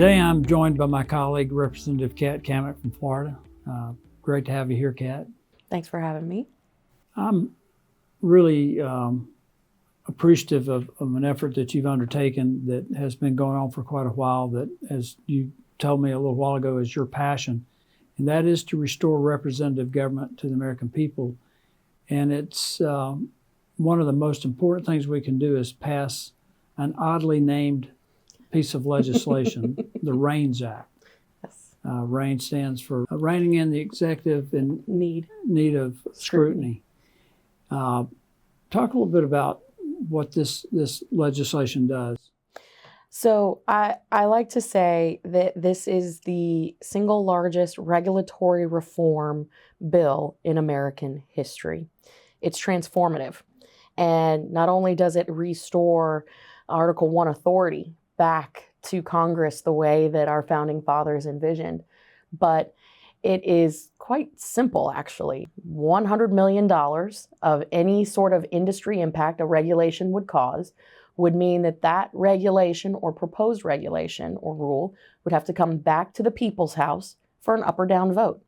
Today I'm joined by my colleague, Representative Kat Cammack from Florida. Great to have you here, Kat. Thanks for having me. I'm really appreciative of an effort that you've undertaken that has been going on for quite a while, that, as you told me a little while ago, is your passion, and that is to restore representative government to the American people. And it's one of the most important things we can do is pass an oddly named piece of legislation, the REINS Act. Yes. REINS stands for reining in the executive in need of scrutiny. Talk a little bit about what this legislation does. So I like to say that this is the single largest regulatory reform bill in American history. It's transformative. And not only does it restore Article 1 authority back to Congress the way that our founding fathers envisioned, but it is quite simple, actually. $100 million of any sort of industry impact a regulation would cause would mean that that regulation or proposed regulation or rule would have to come back to the people's house for an up or down vote.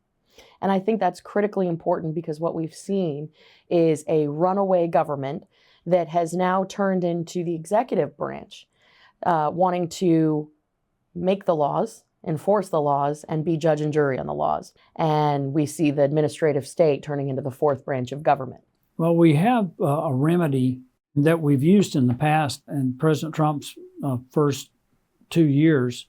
And I think that's critically important because what we've seen is a runaway government that has now turned into the executive branch, wanting to make the laws, enforce the laws, and be judge and jury on the laws. And we see the administrative state turning into the fourth branch of government. Well, we have a remedy that we've used in the past. In President Trump's first 2 years,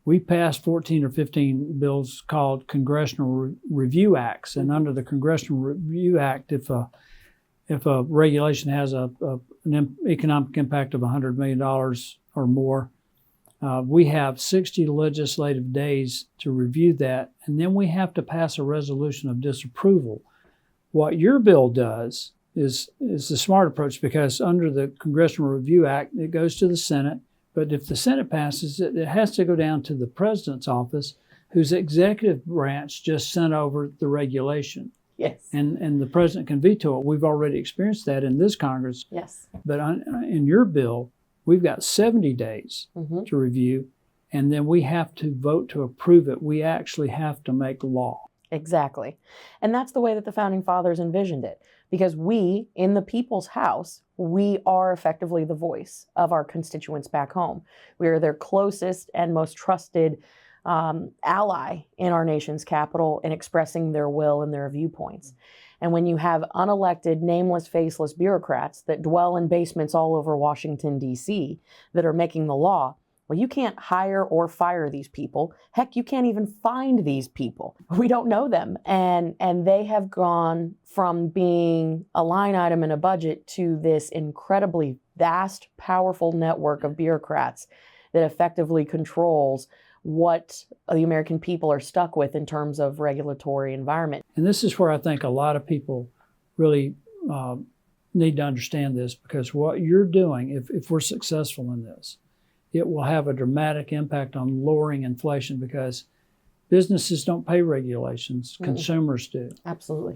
we passed 14 or 15 bills called Congressional Review Acts. And under the Congressional Review Act, if a regulation has an economic impact of $100 million or more, we have 60 legislative days to review that, and then we have to pass a resolution of disapproval. What your bill does is the smart approach, because under the Congressional Review Act, it goes to the Senate, but if the Senate passes it, it has to go down to the President's office, whose executive branch just sent over the regulation. Yes. And the President can veto it. We've already experienced that in this Congress. Yes. But in your bill, we've got 70 days to review, and then we have to vote to approve it. We actually have to make law. Exactly. And that's the way that the founding fathers envisioned it, because we, in the people's house, we are effectively the voice of our constituents back home. We are their closest and most trusted ally in our nation's capital in expressing their will and their viewpoints. And when you have unelected, nameless, faceless bureaucrats that dwell in basements all over Washington, D.C., that are making the law, well, you can't hire or fire these people. Heck, you can't even find these people. We don't know them. And they have gone from being a line item in a budget to this incredibly vast, powerful network of bureaucrats that effectively controls what the American people are stuck with in terms of regulatory environment. And this is where I think a lot of people really need to understand this, because what you're doing, if we're successful in this, it will have a dramatic impact on lowering inflation, because businesses don't pay regulations, consumers do. Absolutely.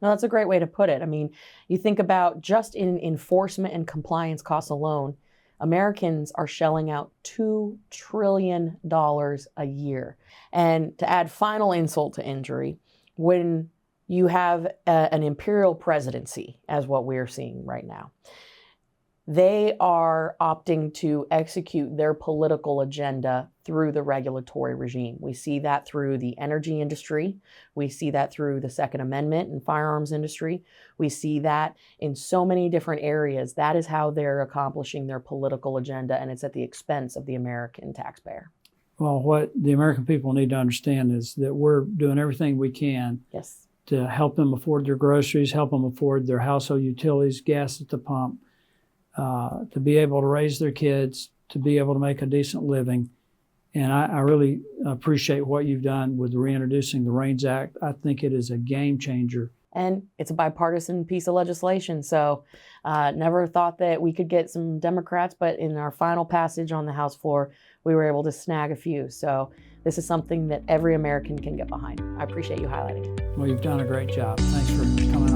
No, that's a great way to put it. I mean, you think about just in enforcement and compliance costs alone, Americans are shelling out $2 trillion a year. And to add final insult to injury, when you have an imperial presidency, as what we're seeing right now, they are opting to execute their political agenda through the regulatory regime. We see that through the energy industry. We see that through the Second Amendment and firearms industry. We see that in so many different areas. That is how they're accomplishing their political agenda, and it's at the expense of the American taxpayer. Well, what the American people need to understand is that we're doing everything we can to help them afford their groceries, help them afford their household utilities, gas at the pump, to be able to raise their kids, to be able to make a decent living. And I really appreciate what you've done with reintroducing the REINS Act. I think it is a game changer. And it's a bipartisan piece of legislation. So never thought that we could get some Democrats, but in our final passage on the House floor, we were able to snag a few. So this is something that every American can get behind. I appreciate you highlighting it. Well, you've done a great job. Thanks for coming on.